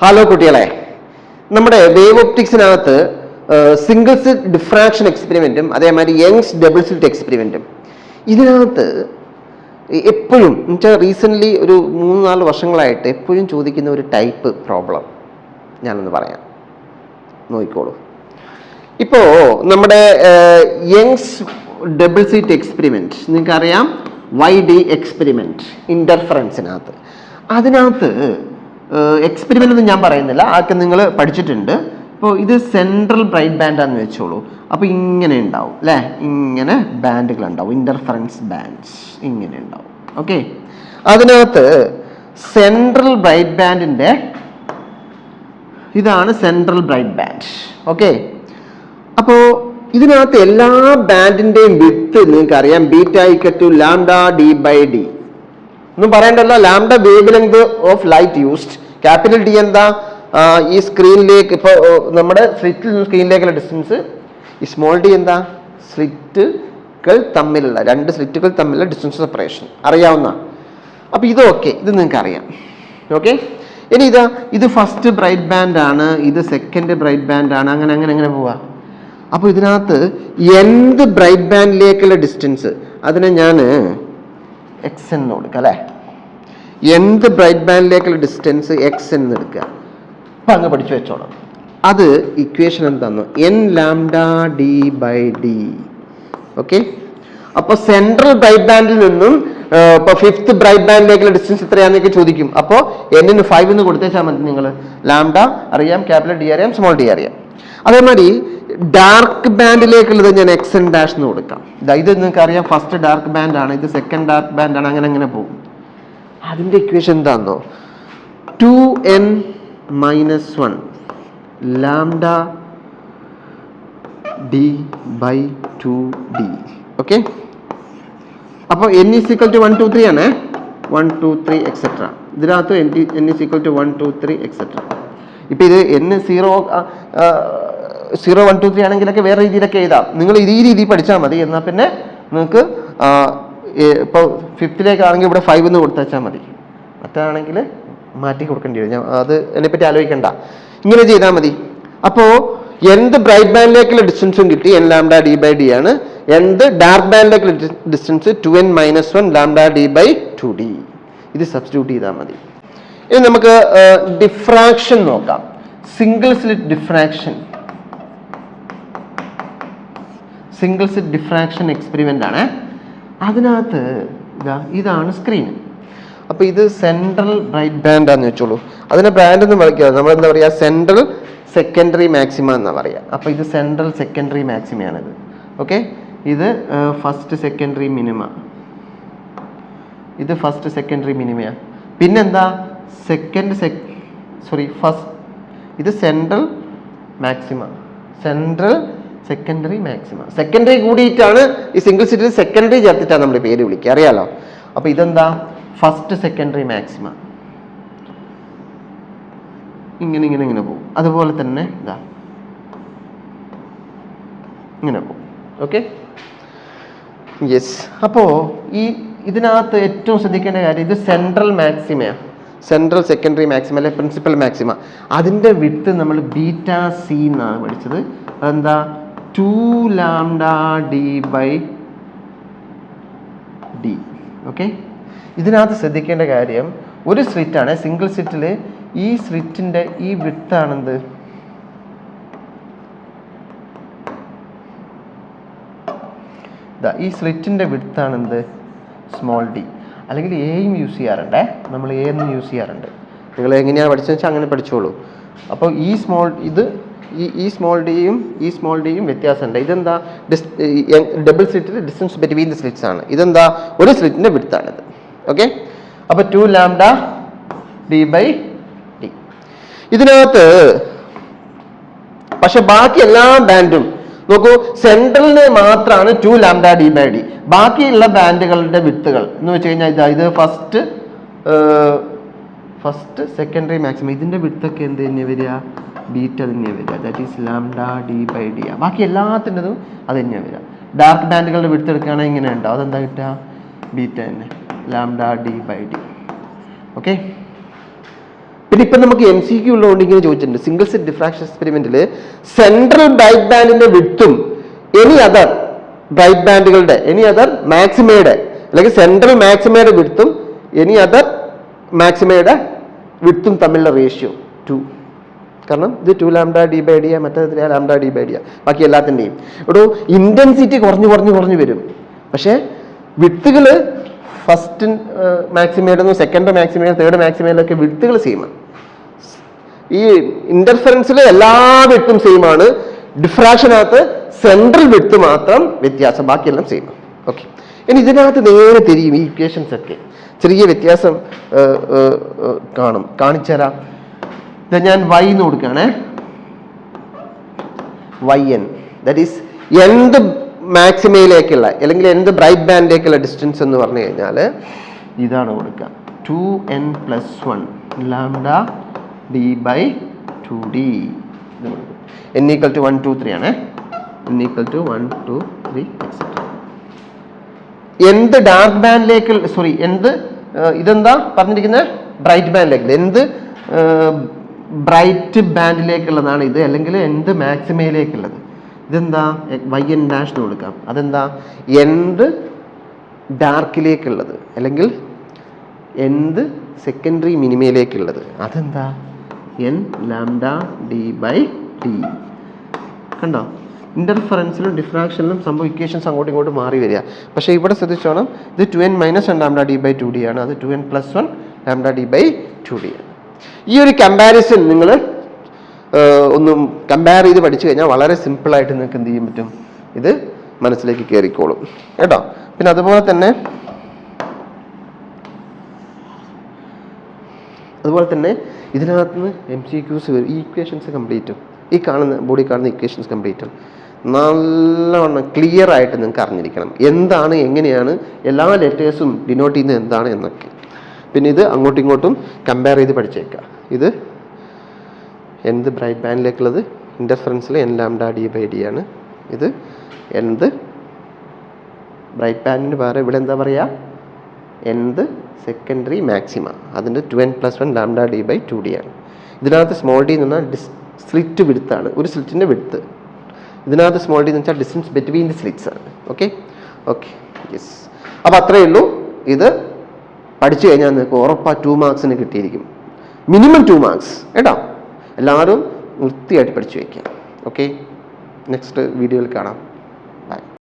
Hello കുട്ടികളെ, നമ്മുടെ wave ഒപ്റ്റിക്സിനകത്ത് single slit diffraction എക്സ്പെരിമെന്റും അതേമാതിരി യങ്സ് ഡബിൾ സ്ലിറ്റ് എക്സ്പെരിമെന്റും ഇതിനകത്ത് എപ്പോഴും എന്നുവെച്ചാൽ റീസെൻ്റ്ലി ഒരു 3-4 വർഷങ്ങളായിട്ട് എപ്പോഴും ചോദിക്കുന്ന ഒരു ടൈപ്പ് പ്രോബ്ലം ഞാനൊന്ന് പറയാം, നോക്കിക്കോളൂ. ഇപ്പോൾ നമ്മുടെ യങ്സ് ഡബിൾ സ്ലിറ്റ് എക്സ്പെരിമെന്റ് നിങ്ങൾക്കറിയാം, YD എക്സ്പെരിമെന്റ് ഇന്റർഫറൻസിനകത്ത്. അതിനകത്ത് എക്സ്പെരിമെന്റ് ഒന്നും ഞാൻ പറയുന്നില്ല, അതൊക്കെ നിങ്ങൾ പഠിച്ചിട്ടുണ്ട്. ഇപ്പോൾ ഇത് സെൻട്രൽ ബ്രൈറ്റ് ബാൻഡാന്ന് വെച്ചോളൂ. അപ്പോൾ ഇങ്ങനെ ഉണ്ടാവും അല്ലേ, ഇങ്ങനെ ബാൻഡുകൾ ഉണ്ടാവും, ഇന്റർഫറൻസ് ബാൻഡ്സ് ഇങ്ങനെ ഉണ്ടാവും. ഓക്കെ, അതിനകത്ത് സെൻട്രൽ ബ്രൈറ്റ് ബാൻഡിന്റെ ഇതാണ് സെൻട്രൽ ബ്രൈറ്റ് ബാൻഡ്. ഓക്കെ, അപ്പോൾ ഇതിനകത്ത് എല്ലാ ബാൻഡിന്റെയും വിഡ്ത്ത് നിങ്ങൾക്ക് അറിയാം, beta equal to lambda d/d. ഒന്നും പറയണ്ടല്ലോ, lambda wave length of light used. Capital D എന്താ, ഈ സ്ക്രീനിലേക്ക് ഇപ്പോൾ നമ്മുടെ സ്ലിറ്റിൽ നിന്ന് സ്ക്രീനിലേക്കുള്ള ഡിസ്റ്റൻസ്. ഈ സ്മോൾ ഡി എന്താ, സ്ലിറ്റുകൾ തമ്മിലുള്ള രണ്ട് സ്ലിറ്റുകൾ തമ്മിലുള്ള ഡിസ്റ്റൻസ് സെപ്പറേഷൻ അറിയാവുന്ന. അപ്പോൾ ഇതൊക്കെ ഇത് നിങ്ങൾക്ക് അറിയാം. ഓക്കെ, ഇനി ഇതാ ഇത് ഫസ്റ്റ് ബ്രൈറ്റ് ബാൻഡ് ആണ്, ഇത് സെക്കൻഡ് ബ്രൈറ്റ് ബാൻഡ് ആണ്, അങ്ങനെ അങ്ങനെ അങ്ങനെ പോവാ. അപ്പോൾ ഇതിനകത്ത് എന്ത് ബ്രൈറ്റ് ബാൻഡിലേക്കുള്ള ഡിസ്റ്റൻസ് അതിനെ ഞാൻ എക്സ് എന്ന് കൊടുക്കുക അല്ലേ, എന്ത് ബ്രൈറ്റ് ബാൻഡിലേക്കുള്ള ഡിസ്റ്റൻസ് എക്സ് എന്ന് എടുക്കുക. അപ്പം അങ്ങ് പഠിച്ചു വെച്ചോളാം. അത് ഇക്വേഷൻ എന്താണെന്ന്, n λ d/d. ഓക്കെ, അപ്പോൾ സെൻട്രൽ ബ്രൈറ്റ് ബാൻഡിൽ നിന്നും ഇപ്പോൾ ഫിഫ്ത്ത് ബ്രൈറ്റ് ബാൻഡിലേക്കുള്ള ഡിസ്റ്റൻസ് എത്രയാണെന്നൊക്കെ ചോദിക്കും. അപ്പോൾ n-ന് 5 എന്ന് കൊടുത്തേച്ചാൽ മതി. നിങ്ങൾ ലാംഡ അറിയാം, ക്യാപിറ്റൽ ഡി അറിയാം, സ്മോൾ ഡി അറിയാം. അതേമാതിരി ഡാർക്ക് ബാൻഡിലേക്കുള്ളത് ഞാൻ xn ഡാഷ് എന്ന് കൊടുക്കാം. ഇത് നിങ്ങൾക്ക് അറിയാം, ഫസ്റ്റ് ഡാർക്ക് ബാൻഡ് ആണ്, ഇത് സെക്കൻഡ് ഡാർക്ക് ബാൻഡ് ആണ്, അങ്ങനെ അങ്ങനെ പോകും. അതിൻ്റെ ഇക്വേഷൻ എന്താണെന്നോ, 2n - 1 ലാംഡ d/2d. ഓക്കെ, അപ്പോൾ n = 1 2 3 ആണ്, 1 2 3 എക്സെട്ര. ഇതിനകത്ത് n = 1 2 3 എക്സെട്ര. ഇപ്പം ഇത് n 0 1 2 3 ആണെങ്കിലൊക്കെ വേറെ രീതിയിലൊക്കെ എഴുതാം. നിങ്ങൾ ഈ രീതി പഠിച്ചാൽ മതി. എന്നാൽ പിന്നെ നിങ്ങൾക്ക് ഇപ്പോൾ ഫിഫ്ത്തിലേക്കാണെങ്കിൽ ഇവിടെ 5 എന്ന് കൊടുത്താൽ മതി, മറ്റാണെങ്കിൽ മാറ്റി കൊടുക്കേണ്ടി വരും. ഞാൻ അത് അതിനെപ്പറ്റി ആലോചിക്കണ്ട, ഇങ്ങനെ ചെയ്താൽ മതി. അപ്പോൾ എന്ത് ബ്രൈറ്റ് ബാൻഡിലേക്കുള്ള ഡിസ്റ്റൻസും കിട്ടി, n λ d/d ആണ്. എന്ത് dark ബാൻഡിലേക്കുള്ള distance 2n - 1 lambda d/2d. ഇത് സബ്സ്റ്റിറ്റ്യൂട്ട് ചെയ്താൽ മതി. ഇനി നമുക്ക് ഡിഫ്രാക്ഷൻ നോക്കാം. Single slit diffraction, single slit diffraction experiment ആണ്. അതിനകത്ത് ഇതാണ് സ്ക്രീൻ. അപ്പോൾ ഇത് സെൻട്രൽ ബ്രൈറ്റ് ബാൻഡാന്ന് വെച്ചോളൂ. അതിനെ ബ്രാൻഡ് എന്ന് വിളിക്കുക, നമ്മൾ എന്താ പറയുക, സെൻട്രൽ സെക്കൻഡറി മാക്സിമ എന്നാ പറയുക. അപ്പോൾ ഇത് സെൻട്രൽ സെക്കൻഡറി മാക്സിമയാണിത്. ഓക്കെ, ഇത് ഫസ്റ്റ് സെക്കൻഡറി മിനിമ, ഇത് ഫസ്റ്റ് സെക്കൻഡറി മിനിമയാണ്. പിന്നെന്താ ഫസ്റ്റ് ഇത് central maxima, central secondary maxima. Secondary കൂടിയിട്ടാണ് ഈ സിംഗിൾ സിറ്റിൽ സെക്കൻഡറി ചേർത്തിട്ടാണ് നമ്മൾ പേര് വിളിക്കുക, അറിയാലോ. അപ്പോൾ ഇതെന്താ, ഫസ്റ്റ് സെക്കൻഡറി മാക്സിമ. ഇങ്ങനെ ഇങ്ങനെ ഇങ്ങനെ പോകും. അതുപോലെ തന്നെ ഇതാ ഇങ്ങനെ പോകും. Okay, yes. അപ്പോൾ ഇതിനകത്ത് ഏറ്റവും ശ്രദ്ധിക്കേണ്ട കാര്യം, ഇത് സെൻട്രൽ മാക്സിമയാണ്, സെൻട്രൽ സെക്കൻഡറി മാക്സിമ അല്ലെ പ്രിൻസിപ്പൽ മാക്സിമ. അതിൻ്റെ വിഡ്ത്ത് നമ്മൾ ബീറ്റ സി എന്നാണ് പഠിച്ചത്. അതെന്താ, 2 ലാംഡ d/d. ഓക്കെ, ഇതിനകത്ത് ശ്രദ്ധിക്കേണ്ട കാര്യം, ഒരു സ്ലിറ്റാണ്, സിംഗിൾ സ്ലിറ്റിൽ ഈ സ്ലിറ്റിൻ്റെ ഈ വിഡ്ത്താണെന്ത്, ഈ സ്ലിറ്റിൻ്റെ വിഡ്ത്താണെന്ത്, സ്മോൾ ഡി. അല്ലെങ്കിൽ എയും യൂസ് ചെയ്യാറുണ്ടേ, നമ്മൾ എ എന്ന് യൂസ് ചെയ്യാറുണ്ട്. നിങ്ങൾ എങ്ങനെയാണ് പഠിച്ചതെന്ന് വെച്ചാൽ അങ്ങനെ പഠിച്ചോളൂ. അപ്പോൾ ഈ സ്മോൾ ഡിയും വ്യത്യാസമുണ്ട്. ഇതെന്താ, ഡബിൾ സ്ലിറ്റിൽ ഡിസ്റ്റൻസ് ബിറ്റ്വീൻ ദ സ്ലിറ്റ്സ് ആണ്. ഇതെന്താ, ഒരു സ്ലിറ്റിന്റെ വിഡ്ത്താണിത്. ഓക്കെ, അപ്പോൾ 2 ലാംഡ d/d. ഇതിനകത്ത് പക്ഷെ ബാക്കി എല്ലാ ബാൻഡും നോക്കൂ, സെൻട്രലിന് മാത്രമാണ് 2 ലാംഡ d/d. ബാക്കിയുള്ള ബാൻഡുകളുടെ വിഡ്ത്തുകൾ എന്ന് വെച്ച് കഴിഞ്ഞാൽ ഇത് ഫസ്റ്റ് സെക്കൻഡറി മാക്സിമം, ഇതിന്റെ വിഡ്ത്തൊക്കെ എന്ത് തന്നെ വരിക, ബീറ്റ തന്നെയാണ് വരിക. That is lambda d/d. ബാക്കി എല്ലാത്തിൻ്റെതും അത് തന്നെയാണ് വരിക. ഡാർക്ക് ബാൻഡുകളുടെ വിഡ്ത്ത് എടുക്കുകയാണെങ്കിൽ ഇങ്ങനെ ഉണ്ടാവും. അതെന്താ കിട്ടുക, ബീറ്റ തന്നെ, ലാംഡ d/d. ഓക്കെ, പിന്നെ ഇപ്പം നമുക്ക് MCQ ഉള്ളതുകൊണ്ട് ഇങ്ങനെ ചോദിച്ചിട്ടുണ്ട്, സിംഗിൾ സ്ലിറ്റ് ഡിഫ്രാക്ഷൻ എക്സ്പെരിമെന്റിൽ സെൻട്രൽ ബ്രൈറ്റ് ബാൻഡിന്റെ വിഡ്ത്തും എനി അതർ ബ്രൈറ്റ് ബാൻഡുകളുടെ മാക്സിമയുടെ അല്ലെങ്കിൽ സെൻട്രൽ മാക്സിമയുടെ വിഡ്ത്തും എനി അതർ മാക്സിമയുടെ വിഡ്ത്തും തമ്മിലുള്ള റേഷ്യോ 2. കാരണം ഇത് 2 λ/d/d മറ്റേത് 3 λ/d/d ബാക്കി എല്ലാത്തിൻ്റെയും ഒരു ഇന്റൻസിറ്റി കുറഞ്ഞു വരും. പക്ഷേ വിഡ്ത്തുകൾ ഫസ്റ്റ് മാക്സിമയിലും സെക്കൻഡ് മാക്സിമയിലും തേർഡ് മാക്സിമയിലൊക്കെ വിഡ്ത്തുകൾ സെയിമാണ്. ഈ ഇന്റർഫറൻസിൽ എല്ലാ വിഡ്ത്തും സെയിം ആണ്. ഡിഫ്രാക്ഷനകത്ത് സെൻട്രൽ വിഡ്ത്ത് മാത്രം വ്യത്യാസം, ബാക്കിയെല്ലാം സെയിം. ഓക്കെ, ഇനി ഇതിനകത്ത് നേരെ തിരിയും ഈ ഇക്വേഷൻസ് ഒക്കെ ചെറിയ വ്യത്യാസം കാണിച്ചുതരാം. ഞാൻ y എന്ന് കൊടുക്കുകയാണേ, yn, ദാറ്റ് ഈസ് എന്ത് മാക്സിമയിലേക്കുള്ള അല്ലെങ്കിൽ എന്ത് ബ്രൈറ്റ് ബാൻഡിലേക്കുള്ള ഡിസ്റ്റൻസ് എന്ന് പറഞ്ഞു കഴിഞ്ഞാൽ ഇതാണ് കൊടുക്കുക, 2n+1 λd/2d. n = 1 2 3 ആണ്, n = 1 2 3 etc. എന്ത് ഡാർക്ക് ബാൻഡിലേക്ക് ഇതെന്താ പറഞ്ഞിരിക്കുന്നത്, ബ്രൈറ്റ് ബാൻഡിലേക്ക്, എന്ത് ബ്രൈറ്റ് ബാൻഡിലേക്കുള്ളതാണ് ഇത്, അല്ലെങ്കിൽ എന്ത് മാക്സിമയിലേക്കുള്ളത്. ഇതെന്താ yn' എന്ന് കൊടുക്കാം. അതെന്താ എന്ത് ഡാർക്കിലേക്കുള്ളത് അല്ലെങ്കിൽ എന്ത് സെക്കൻഡറി മിനിമയിലേക്കുള്ളത്. അതെന്താ n λd/d. കണ്ടോ, ഇന്റർഫറൻസിലും ഡിഫ്രാക്ഷനിലും സംഭവം ഇക്വേഷൻസ് അങ്ങോട്ടും ഇങ്ങോട്ടും മാറി വരിക. പക്ഷേ ഇവിടെ ശ്രദ്ധിച്ചോണം, ഇത് 2n - 1 λd/2d ആണ്, അത് 2n + 1 λd/2d ആണ്. ഈ ഒരു കമ്പാരിസൺ നിങ്ങൾ ഒന്നും കമ്പയർ ചെയ്ത് പഠിച്ചു കഴിഞ്ഞാൽ വളരെ സിമ്പിളായിട്ട് നിങ്ങൾക്ക് എന്ത് ചെയ്യാൻ പറ്റും, ഇത് മനസ്സിലേക്ക് കയറിക്കോളും കേട്ടോ. പിന്നെ അതുപോലെ തന്നെ ഇതിനകത്ത് നിന്ന് MCQs വരും. ഈ ഇക്വേഷൻസ് കംപ്ലീറ്റും ഈ ബോഡി കാണുന്ന ഇക്വേഷൻസ് കംപ്ലീറ്റും നല്ലവണ്ണം ക്ലിയർ ആയിട്ട് നിങ്ങൾക്ക് അറിഞ്ഞിരിക്കണം. എന്താണ്, എങ്ങനെയാണ് എല്ലാ ലെറ്റേഴ്സും ഡിനോട്ട് ചെയ്യുന്നത് എന്താണ് എന്നൊക്കെ. പിന്നെ ഇത് അങ്ങോട്ടും ഇങ്ങോട്ടും കമ്പയർ ചെയ്ത് പഠിച്ചേക്കുക. ഇത് എന്ത് ബ്രൈറ്റ് ബാൻഡിലേക്കുള്ളത്, ഇൻ്റർഫറൻസിൽ n λd/d ആണ്. ഇത് എന്ത് ബ്രൈറ്റ് ബാൻഡിന് പകരം ഇവിടെ എന്താ പറയുക, എന്ത് സെക്കൻഡറി മാക്സിമ, അതിൻ്റെ 2n + 1 λd/2d ആണ്. ഇതിനകത്ത് സ്മോൾ ഡി എന്ന് പറഞ്ഞാൽ സ്ലിറ്റ് വിഡ്ത്താണ്, ഒരു സ്ലിറ്റിൻ്റെ വിഡ്ത്ത്. ഇതിനകത്ത് സ്മോൾ ഡി എന്ന് വെച്ചാൽ ഡിസ്റ്റൻസ് ബിറ്റ്വീൻ ദി സ്ലിറ്റ്സ് ആണ്. Okay yes. അപ്പോൾ അത്രയേ ഉള്ളൂ. ഇത് പഠിച്ചു കഴിഞ്ഞാൽ നിങ്ങൾക്ക് ഉറപ്പാ 2 മാർക്സിന് കിട്ടിയിരിക്കും, മിനിമം 2 മാർക്സ് കേട്ടോ. എല്ലാവരും വൃത്തിയായിട്ട് പഠിച്ചു വയ്ക്കുക. ഓക്കെ, നെക്സ്റ്റ് വീഡിയോയിൽ കാണാം. ബൈ.